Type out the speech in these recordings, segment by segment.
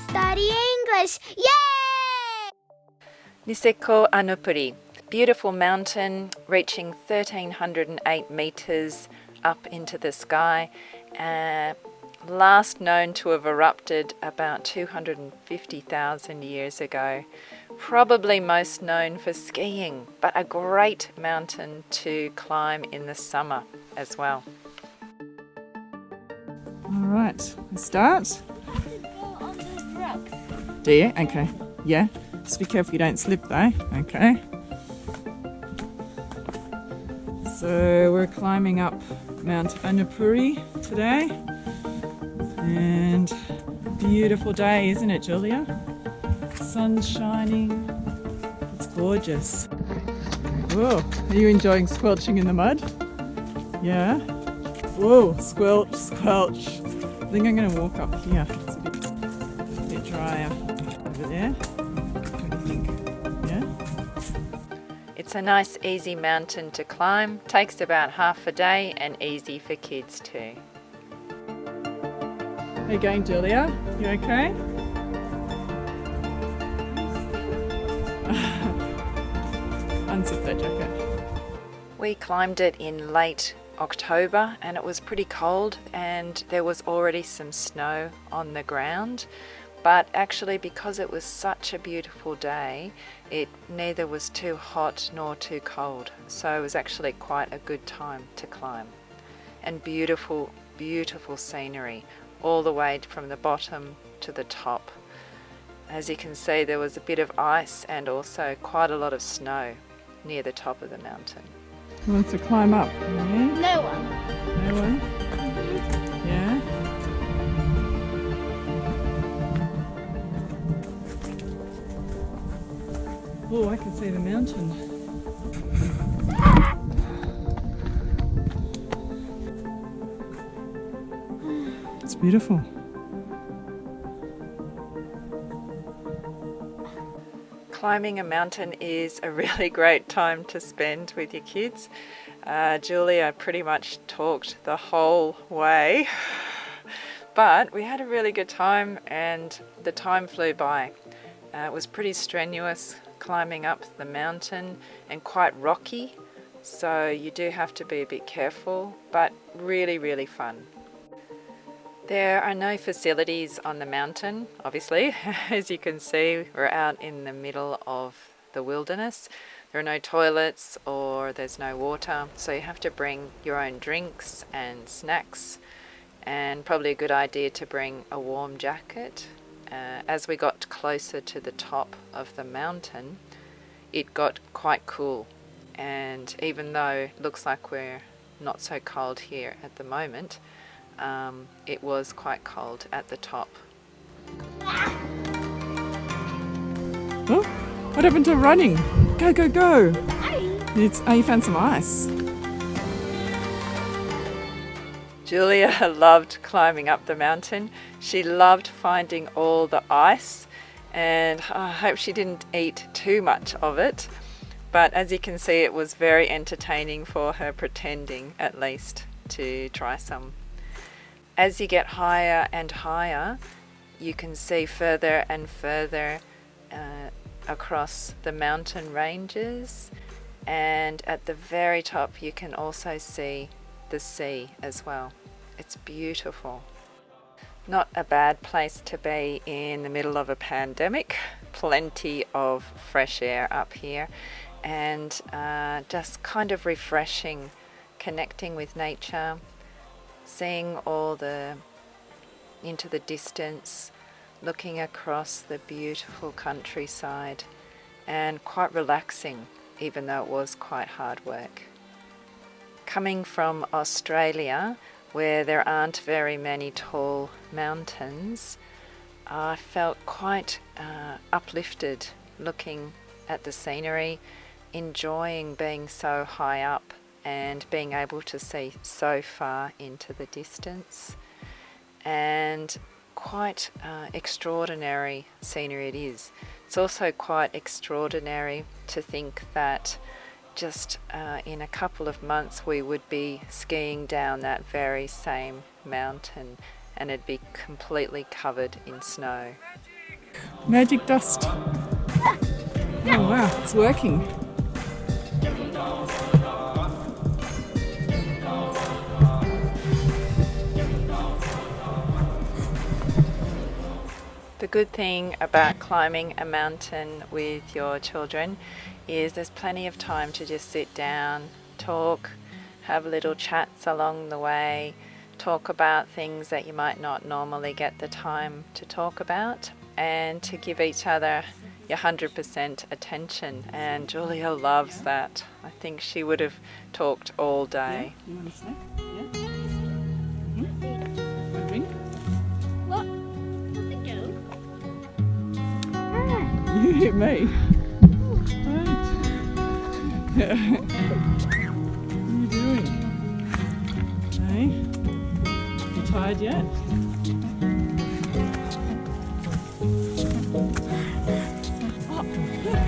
study English! Yay! Niseko Annupuri, beautiful mountain reaching 1,308 meters up into the sky, last known to have erupted about 250,000 years ago. Probably most known for skiing, but a great mountain to climb in the summer as well. Alright, let's start. I could go on the rocks. Do you? Okay. Yeah. Just be careful you don't slip though. Okay. So we're climbing up Mount Annupuri today. And beautiful day, isn't it, Julia? Sun's shining. It's gorgeous. Whoa, are you enjoying squelching in the mud? Yeah? Whoa, squelch, squelch. I think I'm going to walk up here. It's a bit drier over there. What do you think? Yeah? It's a nice easy mountain to climb, takes about half a day and easy for kids too. How you going, Julia? You okay? Unzip that jacket. We climbed it in late October and it was pretty cold and there was already some snow on the ground, but actually because it was such a beautiful day, it neither was too hot nor too cold, so it was actually quite a good time to climb. And beautiful, beautiful scenery all the way from the bottom to the top. As you can see, there was a bit of ice and also quite a lot of snow near the top of the mountain. Who wants to climb up? Yeah? No one. No one? Yeah? Oh, I can see the mountain. It's beautiful. Climbing a mountain is a really great time to spend with your kids. Julia pretty much talked the whole way, but we had a really good time and the time flew by. It was pretty strenuous climbing up the mountain and quite rocky, so you do have to be a bit careful, but really, really fun. There are no facilities on the mountain, obviously. As you can see, we're out in the middle of the wilderness. There are no toilets or there's no water, so you have to bring your own drinks and snacks, and probably a good idea to bring a warm jacket. As we got closer to the top of the mountain, it got quite cool, and even though it looks like we're not so cold here at the moment, it was quite cold at the top. Oh, what happened to running? Go, go, go! You found some ice. Julia loved climbing up the mountain. She loved finding all the ice, and I hope she didn't eat too much of it. But as you can see, it was very entertaining for her, pretending at least to try some. As you get higher and higher, you can see further and further across the mountain ranges, and at the very top you can also see the sea as well. It's beautiful. Not a bad place to be in the middle of a pandemic. Plenty of fresh air up here, and just kind of refreshing, connecting with nature, seeing all into the distance, looking across the beautiful countryside, and quite relaxing, even though it was quite hard work. Coming from Australia, where there aren't very many tall mountains, I felt quite uplifted looking at the scenery, enjoying being so high up and being able to see so far into the distance, and quite extraordinary scenery it is. It's also quite extraordinary to think that just in a couple of months we would be skiing down that very same mountain and it'd be completely covered in snow. Magic dust. Oh wow, it's working. The good thing about climbing a mountain with your children is there's plenty of time to just sit down, talk, have little chats along the way, talk about things that you might not normally get the time to talk about, and to give each other your 100% attention. And Julia loves that. I think she would have talked all day. You want a snack? Yeah. Mm-hmm. A drink? What? Where'd it go? You hit me. Right. What are you doing? Hey? You tired yet? Oh, look.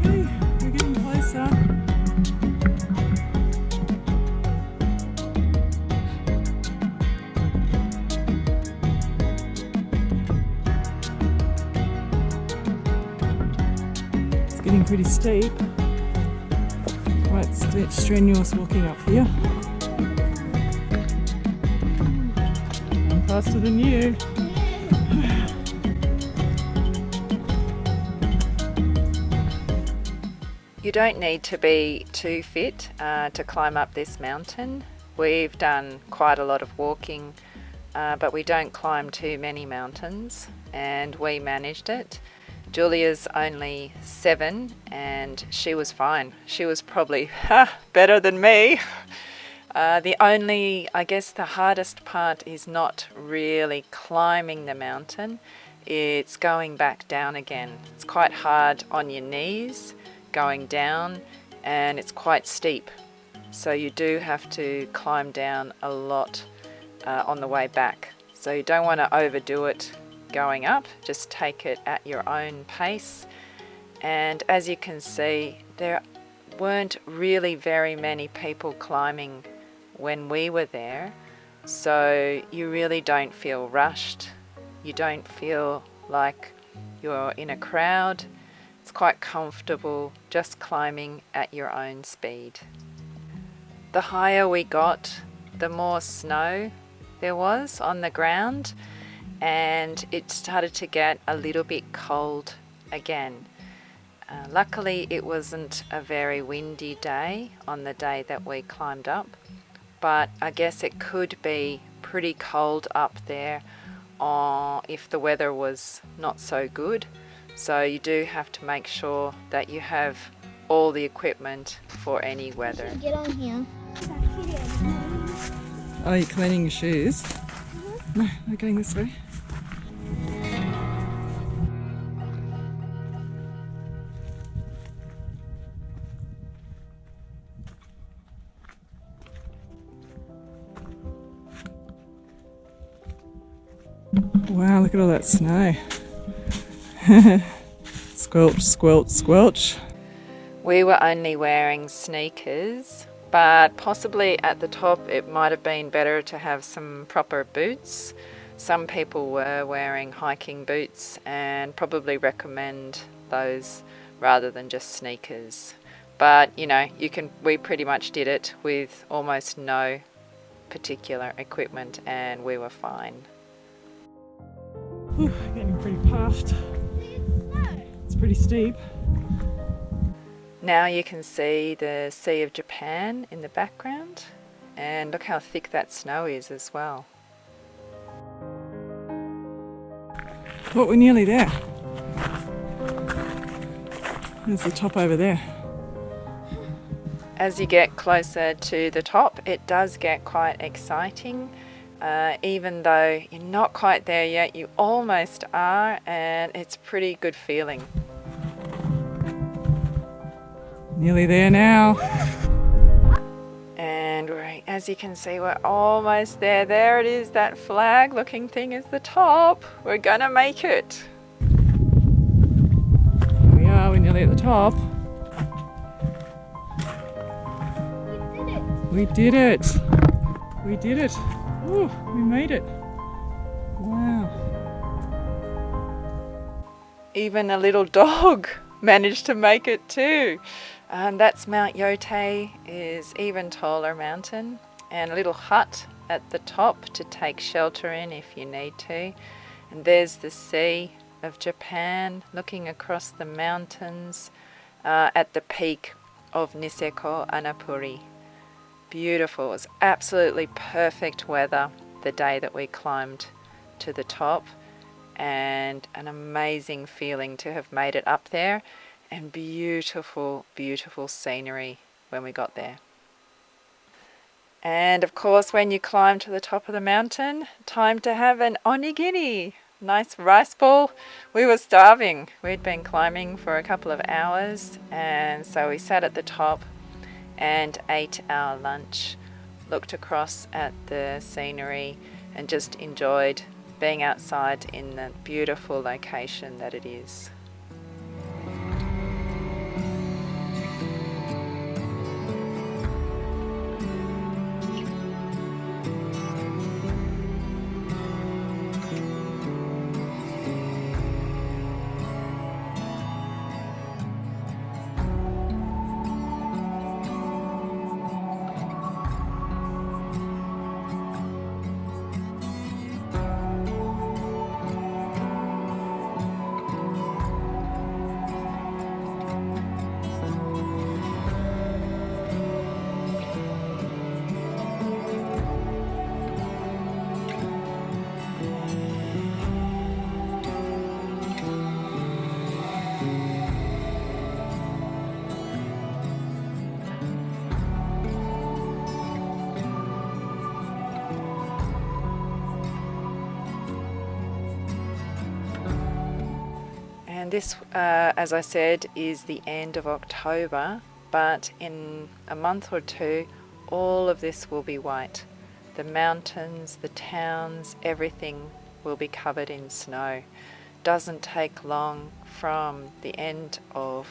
Hey, we're getting closer. It's getting pretty steep. Quite strenuous walking up here. I'm faster than you. You don't need to be too fit to climb up this mountain. We've done quite a lot of walking, but we don't climb too many mountains, and we managed it. Julia's only 7 and she was fine. She was probably better than me. The hardest part is not really climbing the mountain. It's going back down again. It's quite hard on your knees going down, and it's quite steep. So you do have to climb down a lot on the way back. So you don't want to overdo it going up, just take it at your own pace. And as you can see, there weren't really very many people climbing when we were there, so you really don't feel rushed. You don't feel like you're in a crowd. It's quite comfortable just climbing at your own speed. The higher we got, the more snow there was on the ground, and it started to get a little bit cold again. Luckily it wasn't a very windy day on the day that we climbed up, but I guess it could be pretty cold up there if the weather was not so good. So you do have to make sure that you have all the equipment for any weather. Get on here. Oh, you're cleaning your shoes? No, we're going this way. Wow, look at all that snow. Squelch, squelch, squelch. We were only wearing sneakers, but possibly at the top it might have been better to have some proper boots. Some people were wearing hiking boots and probably recommend those rather than just sneakers. But you know, we pretty much did it with almost no particular equipment and we were fine. Whew, getting pretty puffed. It's pretty steep. Now you can see the Sea of Japan in the background, and look how thick that snow is as well. Oh, we're nearly there. There's the top over there. As you get closer to the top, it does get quite exciting. Even though you're not quite there yet, you almost are, and it's a pretty good feeling. Nearly there now. And as you can see, we're almost there. There it is, that flag looking thing is the top. We're gonna make it. Here we are, we're nearly at the top. We did it. We did it. Ooh, we made it. Wow. even a little dog managed to make it too. That's Mount Yote, is even taller mountain, and a little hut at the top to take shelter in if you need to. And there's the sea of Japan looking across the mountains at the peak of Niseko Annupuri. Beautiful. It was absolutely perfect weather the day that we climbed to the top, and an amazing feeling to have made it up there, and beautiful, beautiful scenery when we got there. And of course, when you climb to the top of the mountain, time to have an onigiri, nice rice ball. We were starving. We'd been climbing for a couple of hours, and so we sat at the top and ate our lunch, looked across at the scenery, and just enjoyed being outside in the beautiful location that it is. This, as I said, is the end of October, but in a month or two, all of this will be white. The mountains, the towns, everything will be covered in snow. Doesn't take long from the end of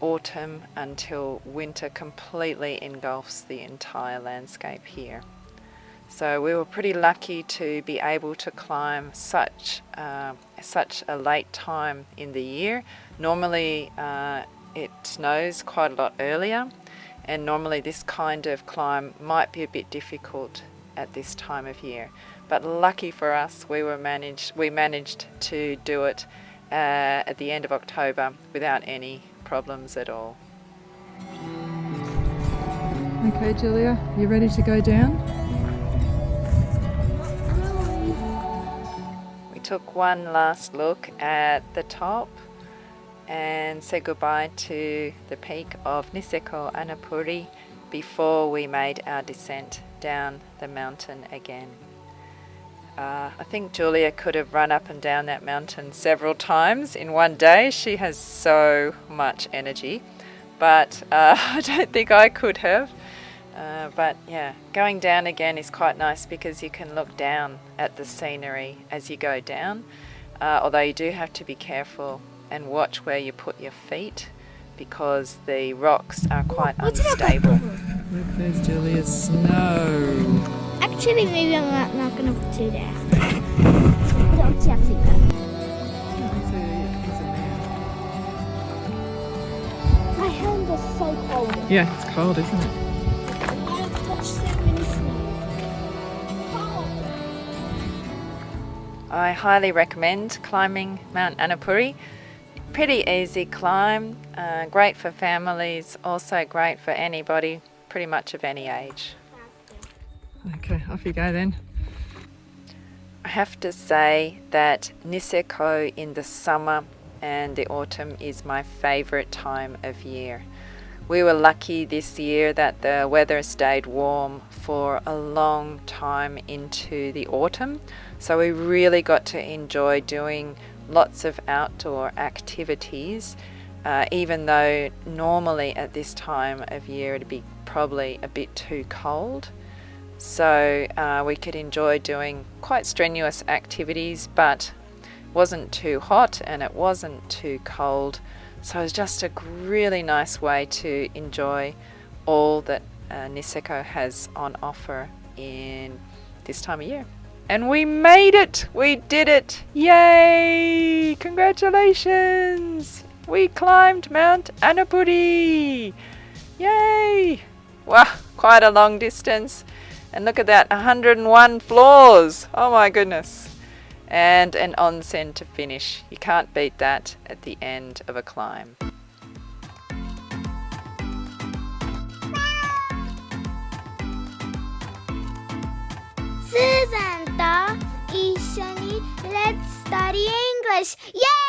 autumn until winter completely engulfs the entire landscape here. So we were pretty lucky to be able to climb such a late time in the year. Normally it snows quite a lot earlier, and normally this kind of climb might be a bit difficult at this time of year. But lucky for us, we managed to do it at the end of October without any problems at all. Okay, Julia, you ready to go down? Took one last look at the top and said goodbye to the peak of Niseko Annupuri before we made our descent down the mountain again. I think Julia could have run up and down that mountain several times in one day. She has so much energy, but I don't think I could have. But yeah, going down again is quite nice because you can look down at the scenery as you go down, although you do have to be careful and watch where you put your feet because the rocks are quite unstable. Look, there's Julia's snow. Actually, maybe I'm not going to do that. Don't you think that? My hand is so cold. Yeah, it's cold, isn't it? I've touched so many snow. Cold. I highly recommend climbing Mount Annupuri. Pretty easy climb, great for families, also great for anybody, pretty much of any age. Okay, off you go then. I have to say that Niseko in the summer and the autumn is my favourite time of year. We were lucky this year that the weather stayed warm for a long time into the autumn, so we really got to enjoy doing lots of outdoor activities, even though normally at this time of year it'd be probably a bit too cold. So we could enjoy doing quite strenuous activities, but it wasn't too hot and it wasn't too cold. So it was just a really nice way to enjoy all that Niseko has on offer in this time of year. And we made it! We did it! Yay! Congratulations! We climbed Mount Annupuri! Yay! Wow, quite a long distance. And look at that, 101 floors! Oh my goodness. And an onsen to finish. You can't beat that at the end of a climb. Susan と一緒に Let's study English! Yay!